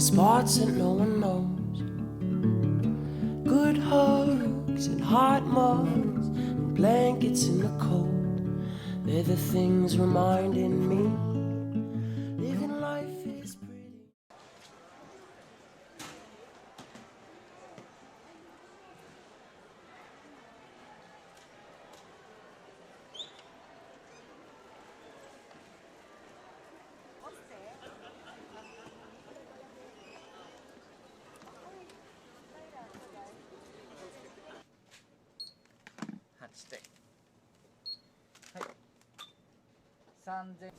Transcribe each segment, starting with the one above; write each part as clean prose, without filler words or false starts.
spots that no one knows. Good hugs and hot mugs and blankets in the cold. They're the things reminding me living life is pretty.はい、3000。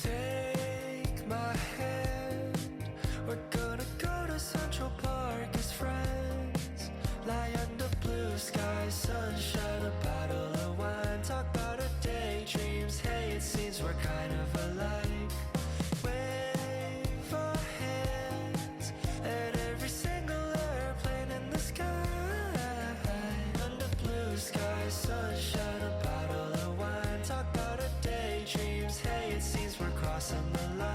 Take my hand, we're gonna go to Central Park as friends. Lie under blue skies, sunshine, a bottle of wine. Talk about our daydreams, hey, it seems we're kind of alike. Wave our hands at every single airplane in the sky. Under blue skies, sunshine, a bottle of wine. Talk about our daydreams, hey, it seems we're crossing the line.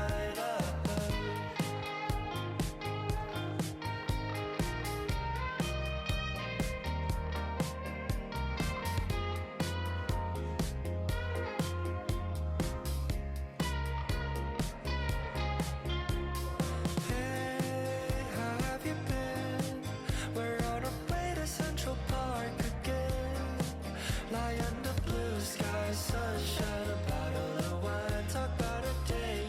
Hey, how have you been? We're on our way to Central Park again. Lie under blue skies, sunshine, a bottle of wine. Talk about our day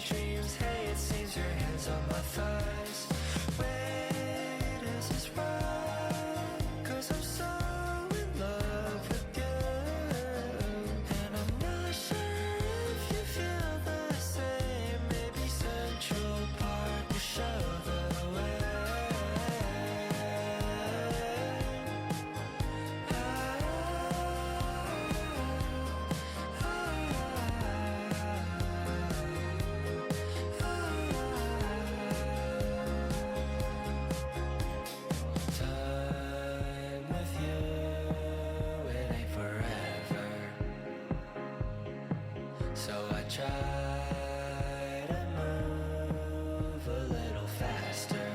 So I try to move a little faster.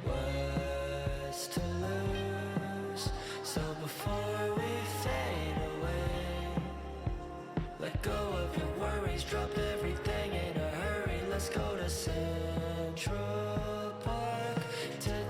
What's to lose? So before we fade away, let go of your worries, drop everything in a hurry. Let's go to Central Park today.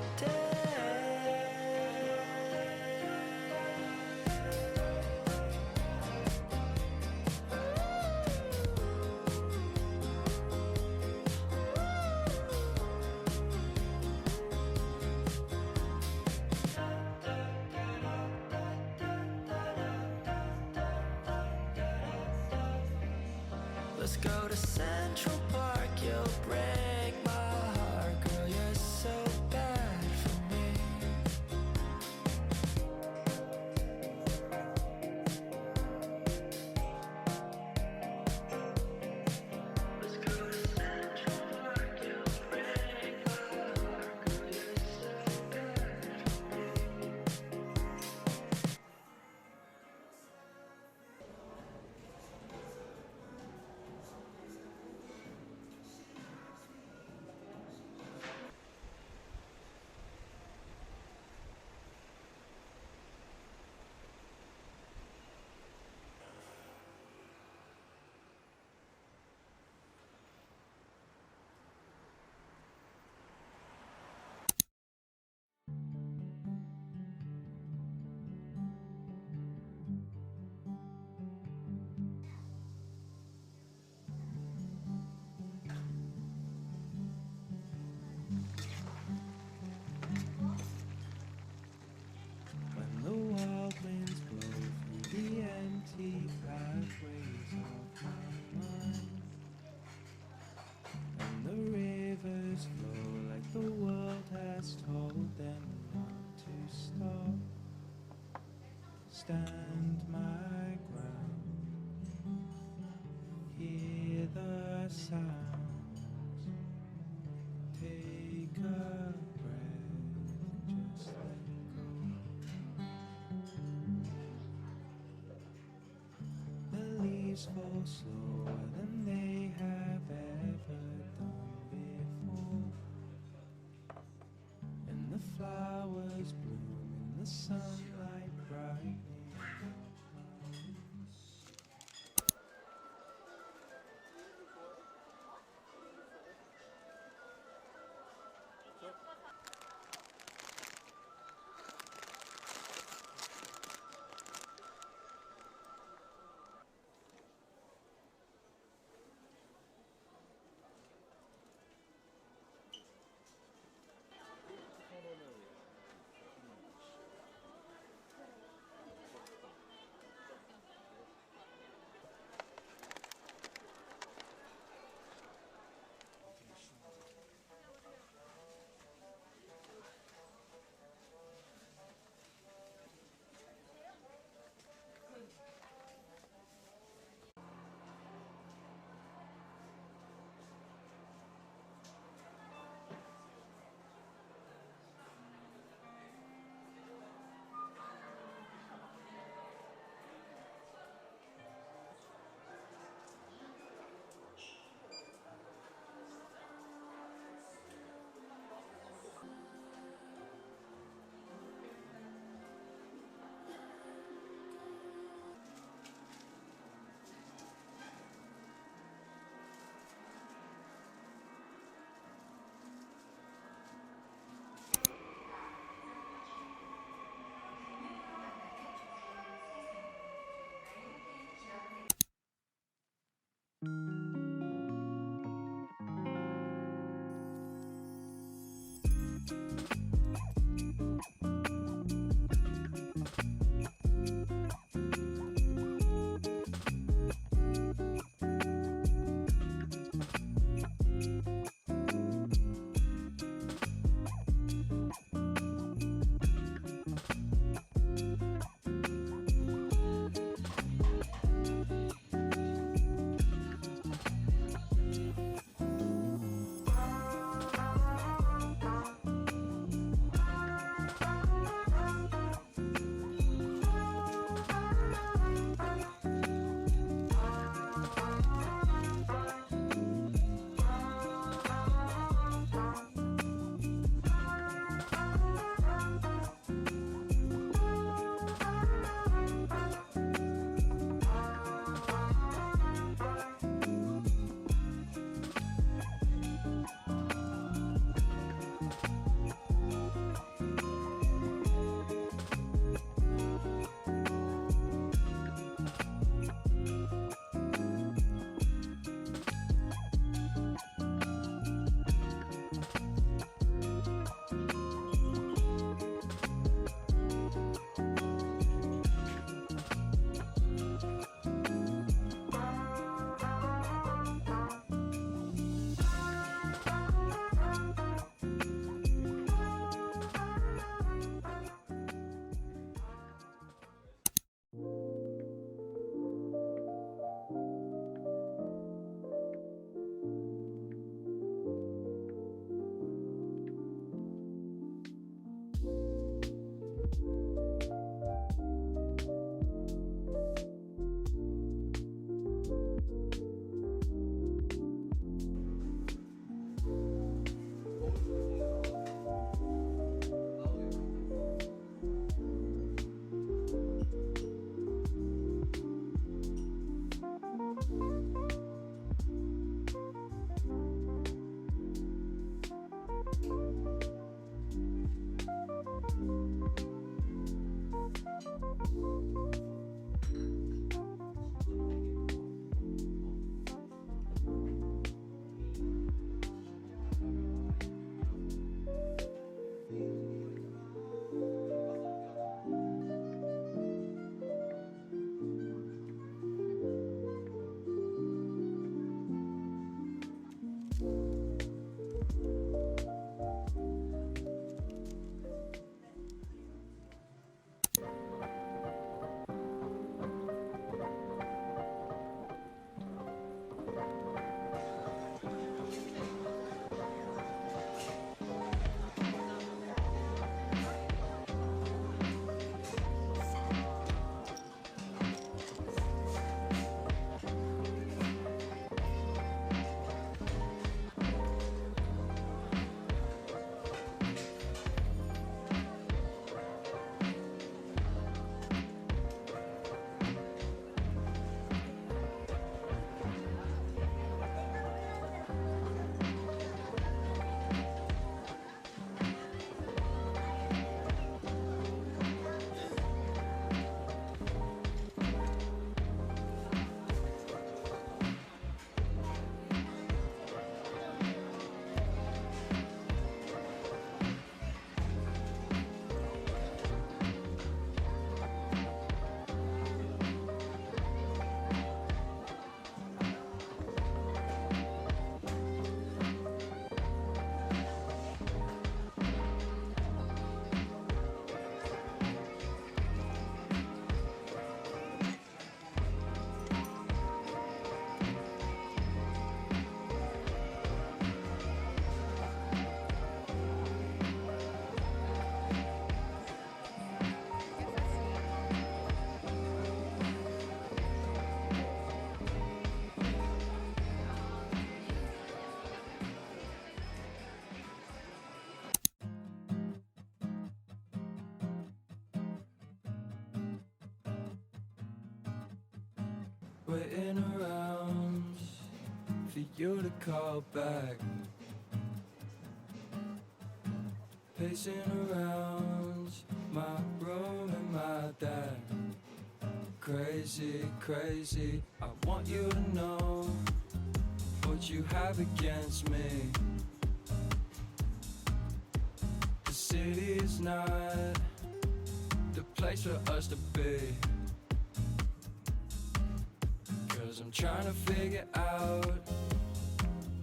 Let's go to Central Park, you'll break my heart. Girl, you're so bad for me. Let's go to Central Park, you'll break my heart. Girl, you're so bad for me. When the wild winds blow through the empty pathways of my mind, and the rivers flow like the world has told them not to stop, stand my ground, hear the sounds, take a breath, just let go. The leaves fall slower than they have ever done before, and the flowers bloom in the sunlight brightly. for you to call back. Pacing around my room and my dad. Crazy, crazy, I want you to know what you have against me. The city is not the place for us to be. 'Cause I'm trying to figure out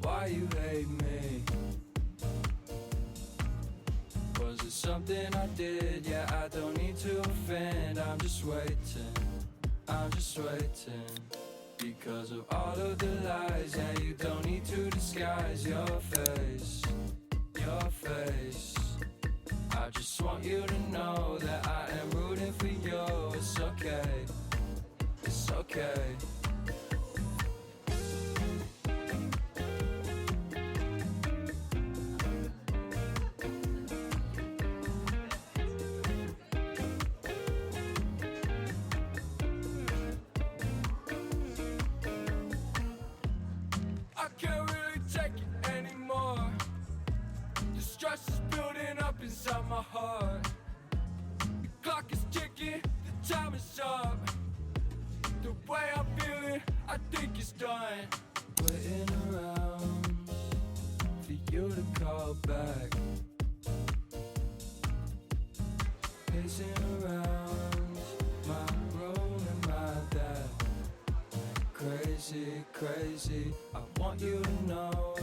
why you hate me. Was it something I did? Yeah, I don't need to offend. I'm just waiting, I'm just waiting. Because of all of the lies, yeah, you don't need to disguise your face, your face. I just want you to know that I am rooting for you. It's okay, it's okay. I can't really take it anymore. The stress is building up inside my heart. The clock is ticking, the time is up. The way I'm feeling, I think it's done. Waiting around for you to call back. Pacing around my room and my dad. Crazy, crazy, I want you to know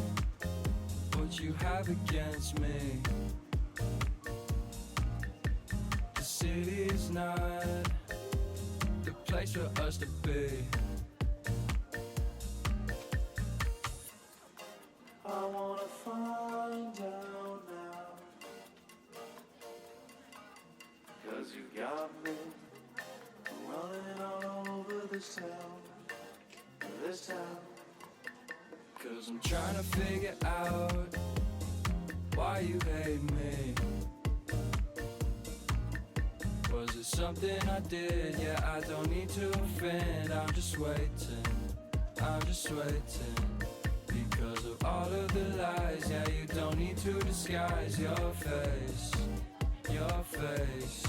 what you have against me. The city is not the place for us to be. I wanna find out now, 'cause you got me running all over this town, this town. 'Cause I'm trying to figure out why you hate me. Was it something I did? Yeah, I don't need to offend. I'm just waiting, I'm just waiting. Because of all of the lies, yeah, you don't need to disguise your face, your face.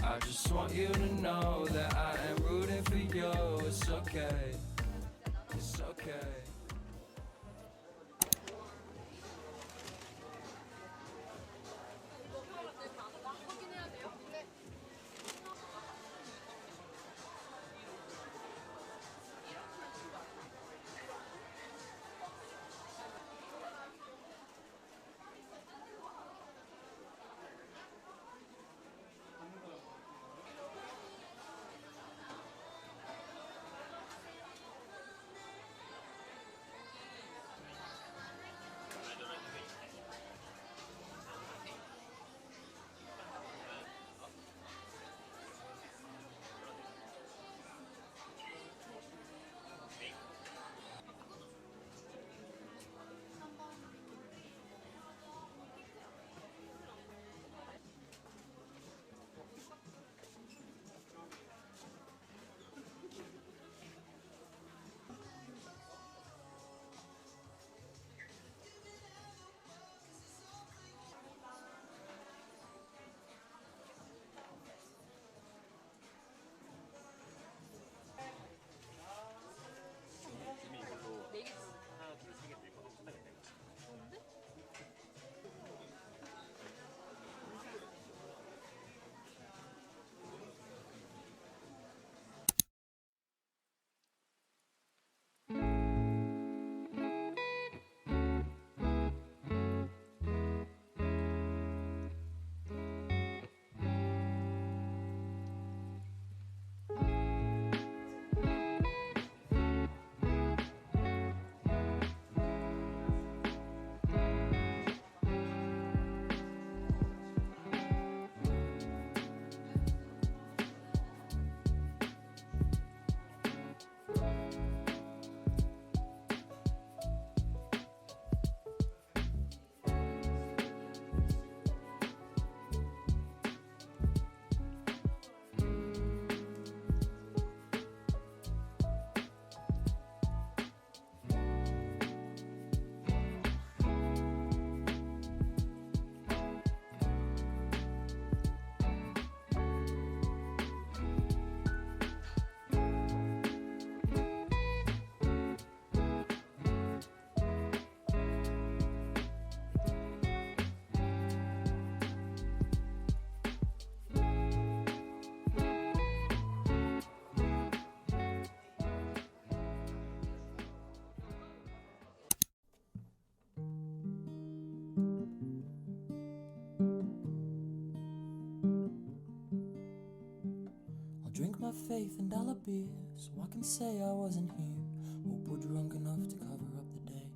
I just want you to know that I am rooting for you. It's okay, it's okay. my faith in dollar bills, so I can say I wasn't here. Hope we're drunk enough to cover up the day.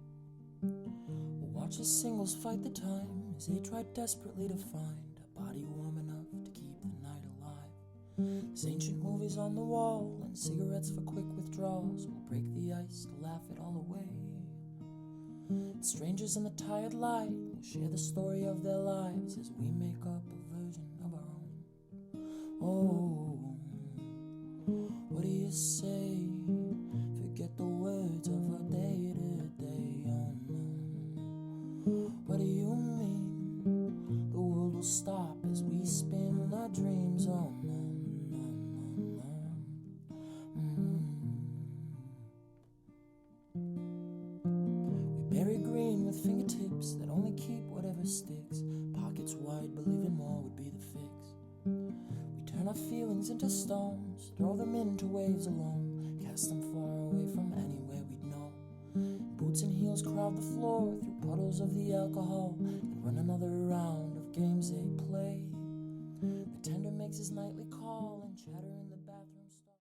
We'll watch the singles fight the time as they try desperately to find a body warm enough to keep the night alive. There's ancient movies on the wall and cigarettes for quick withdrawals. We'll break the ice to laugh it all away. And strangers in the tired light will share the story of their lives as we make up a version of our own. Oh, what do you say? Forget the words of a day to day. Oh no, what do you mean? The world will stop as we spin our dreams. Oh no, no, no, no. We bury green with fingertips that only keep whatever sticks. Pockets wide, believing more would be the fix. Turn our feelings into stones, throw them into waves alone, cast them far away from anywhere we'd know. Boots and heels crowd the floor through puddles of the alcohol and run another round of games they play. The tender makes his nightly call and chatter in the bathroom stall.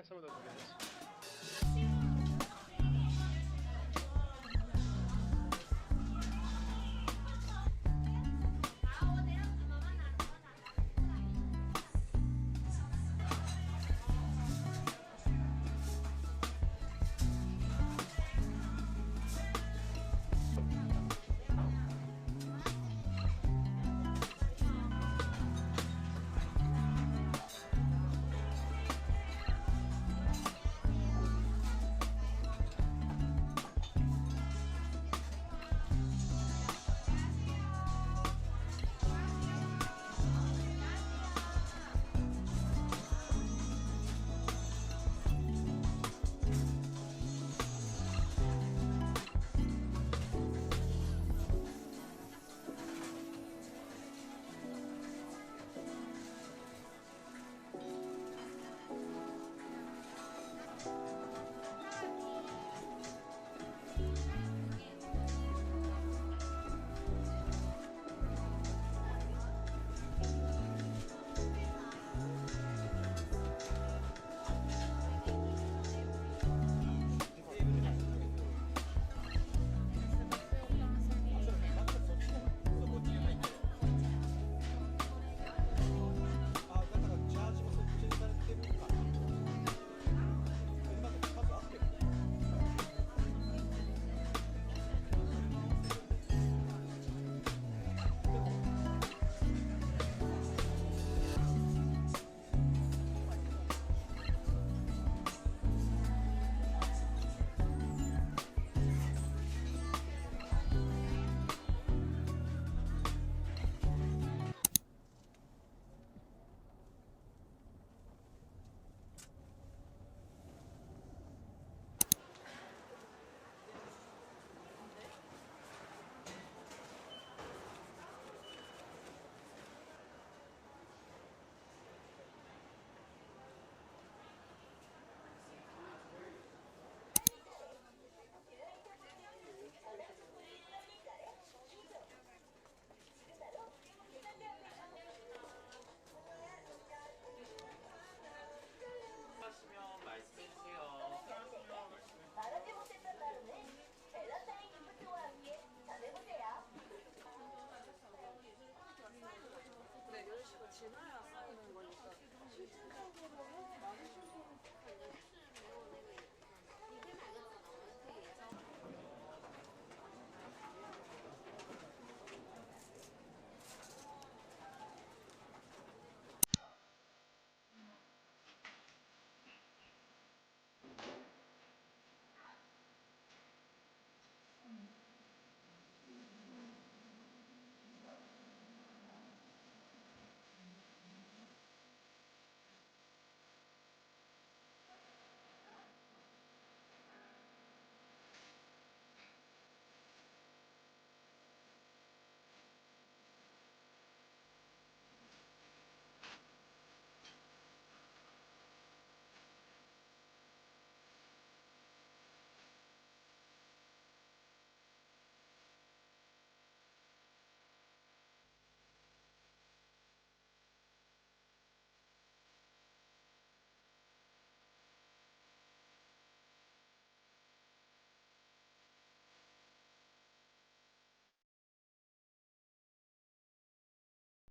Some of those videos.